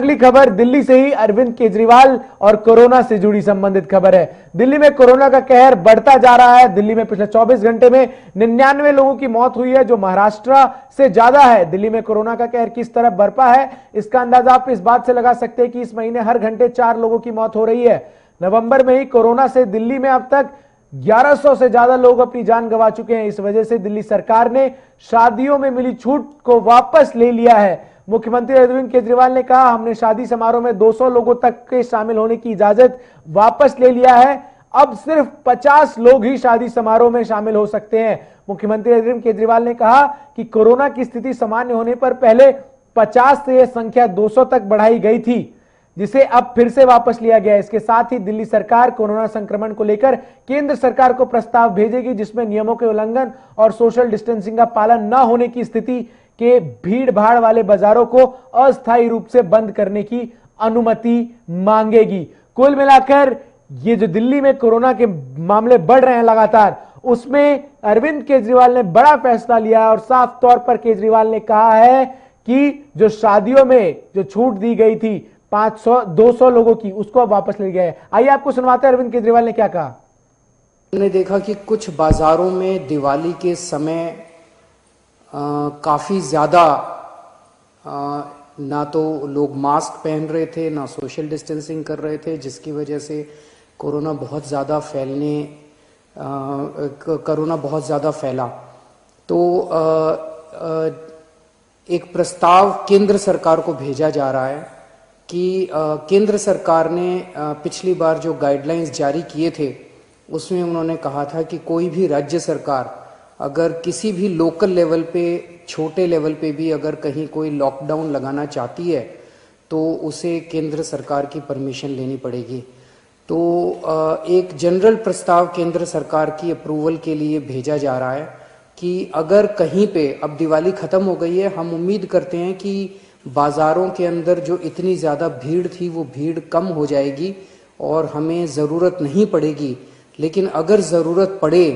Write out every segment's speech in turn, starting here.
अगली खबर दिल्ली से ही अरविंद केजरीवाल और कोरोना से जुड़ी संबंधित खबर है। दिल्ली में कोरोना का कहर बढ़ता जा रहा है। दिल्ली में पिछले 24 घंटे में 99 लोगों की मौत हुई है, जो महाराष्ट्र से ज्यादा है। दिल्ली में कोरोना का कहर किस तरह बरपा है, इसका अंदाजा आप इस बात से लगा सकते हैं कि इस महीने हर घंटे 4 लोगों की मौत हो रही है। नवंबर में ही कोरोना से दिल्ली में अब तक 1100 से ज्यादा लोग अपनी जान गंवा चुके हैं। इस वजह से दिल्ली सरकार ने शादियों में मिली छूट को वापस ले लिया है। मुख्यमंत्री अरविंद केजरीवाल ने कहा, हमने शादी समारोह में 200 लोगों तक के शामिल होने की इजाजत वापस ले लिया है। अब सिर्फ 50 लोग ही शादी समारोह में शामिल हो सकते हैं। मुख्यमंत्री अरविंद केजरीवाल ने कहा कि कोरोना की स्थिति सामान्य होने पर पहले 50 से यह संख्या 200 तक बढ़ाई गई थी, जिसे अब फिर से वापस लिया गया। इसके साथ ही दिल्ली सरकार कोरोना संक्रमण को लेकर केंद्र सरकार को प्रस्ताव भेजेगी, जिसमें नियमों के उल्लंघन और सोशल डिस्टेंसिंग का पालन न होने की स्थिति के भीड़ भाड़ वाले बाजारों को अस्थायी रूप से बंद करने की अनुमति मांगेगी। कुल मिलाकर ये जो दिल्ली में कोरोना के मामले बढ़ रहे हैं लगातार, उसमें अरविंद केजरीवाल ने बड़ा फैसला लिया है और साफ तौर पर केजरीवाल ने कहा है कि जो शादियों में जो छूट दी गई थी 200 लोगों की, उसको वापस ले गया है। आइए आपको सुनवाते हैं अरविंद केजरीवाल ने क्या कहा। हमने देखा कि कुछ बाजारों में दिवाली के समय काफ़ी ज़्यादा ना तो लोग मास्क पहन रहे थे, ना सोशल डिस्टेंसिंग कर रहे थे, जिसकी वजह से कोरोना बहुत ज़्यादा फैला। तो एक प्रस्ताव केंद्र सरकार को भेजा जा रहा है कि केंद्र सरकार ने पिछली बार जो गाइडलाइंस जारी किए थे, उसमें उन्होंने कहा था कि कोई भी राज्य सरकार अगर किसी भी लोकल लेवल पे, छोटे लेवल पे भी अगर कहीं कोई लॉकडाउन लगाना चाहती है तो उसे केंद्र सरकार की परमिशन लेनी पड़ेगी। तो एक जनरल प्रस्ताव केंद्र सरकार की अप्रूवल के लिए भेजा जा रहा है कि अगर कहीं पे, अब दिवाली ख़त्म हो गई है, हम उम्मीद करते हैं कि बाज़ारों के अंदर जो इतनी ज़्यादा भीड़ थी वो भीड़ कम हो जाएगी और हमें ज़रूरत नहीं पड़ेगी। लेकिन अगर ज़रूरत पड़े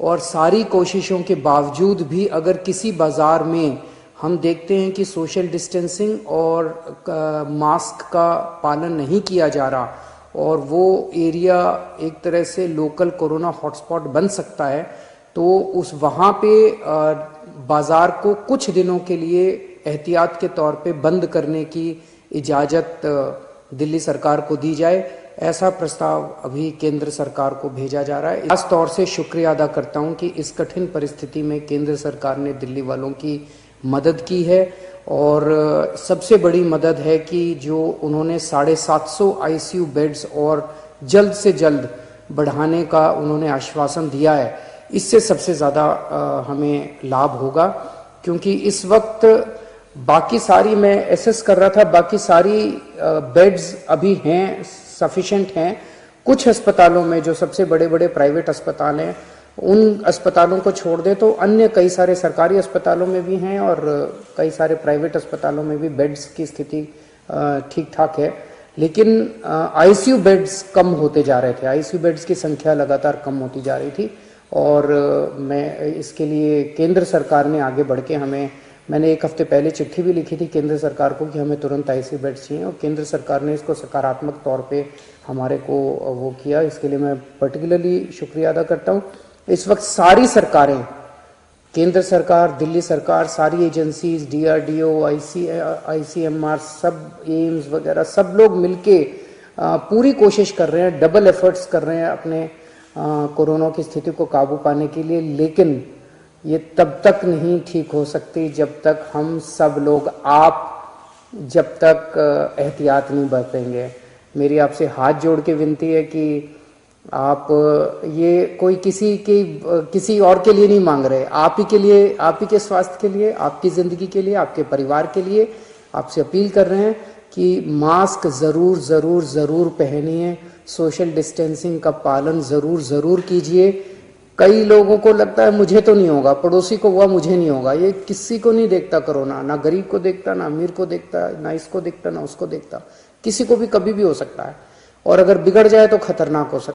और सारी कोशिशों के बावजूद भी अगर किसी बाज़ार में हम देखते हैं कि सोशल डिस्टेंसिंग और मास्क का पालन नहीं किया जा रहा और वो एरिया एक तरह से लोकल कोरोना हॉटस्पॉट बन सकता है, तो उस वहाँ पे बाज़ार को कुछ दिनों के लिए एहतियात के तौर पे बंद करने की इजाज़त दिल्ली सरकार को दी जाए। ऐसा प्रस्ताव अभी केंद्र सरकार को भेजा जा रहा है। खास तौर से शुक्रिया अदा करता हूं कि इस कठिन परिस्थिति में केंद्र सरकार ने दिल्ली वालों की मदद की है और सबसे बड़ी मदद है कि जो उन्होंने 750 आईसीयू बेड्स और जल्द से जल्द बढ़ाने का उन्होंने आश्वासन दिया है। इससे सबसे ज़्यादा हमें लाभ होगा, क्योंकि इस वक्त बाकी सारी, मैं एसेस कर रहा था, बाकी सारी बेड्स अभी हैं, सफिशिएंट हैं। कुछ अस्पतालों में, जो सबसे बड़े बड़े प्राइवेट अस्पताल हैं, उन अस्पतालों को छोड़ दे तो अन्य कई सारे सरकारी अस्पतालों में भी हैं और कई सारे प्राइवेट अस्पतालों में भी बेड्स की स्थिति ठीक ठाक है। लेकिन आईसीयू बेड्स कम होते जा रहे थे, आईसीयू बेड्स की संख्या लगातार कम होती जा रही थी और मैं इसके लिए केंद्र सरकार ने आगे बढ़ के मैंने एक हफ्ते पहले चिट्ठी भी लिखी थी केंद्र सरकार को कि हमें तुरंत आईसीयू बेड चाहिए और केंद्र सरकार ने इसको सकारात्मक तौर पे हमारे को वो किया। इसके लिए मैं पर्टिकुलरली शुक्रिया अदा करता हूँ। इस वक्त सारी सरकारें, केंद्र सरकार, दिल्ली सरकार, सारी एजेंसीज, DRDO, ICMR, सब एम्स वगैरह, सब लोग मिलके पूरी कोशिश कर रहे हैं, डबल एफर्ट्स कर रहे हैं अपने कोरोना की स्थिति को काबू पाने के लिए। लेकिन ये तब तक नहीं ठीक हो सकती जब तक हम सब लोग, जब तक एहतियात नहीं बरतेंगे। मेरी आपसे हाथ जोड़ के विनती है कि आप ये कोई किसी और के लिए नहीं मांग रहे, आप ही के लिए, आप ही के स्वास्थ्य के लिए, आपकी ज़िंदगी के लिए, आपके परिवार के लिए आपसे अपील कर रहे हैं कि मास्क ज़रूर पहनिए, सोशल डिस्टेंसिंग का पालन ज़रूर कीजिए। कई लोगों को लगता है मुझे तो नहीं होगा, पड़ोसी को हुआ मुझे नहीं होगा। ये किसी को नहीं देखता कोरोना, ना गरीब को देखता, ना अमीर को देखता, ना इसको देखता, ना उसको देखता। किसी को भी कभी भी हो सकता है और अगर बिगड़ जाए तो खतरनाक हो सकता है।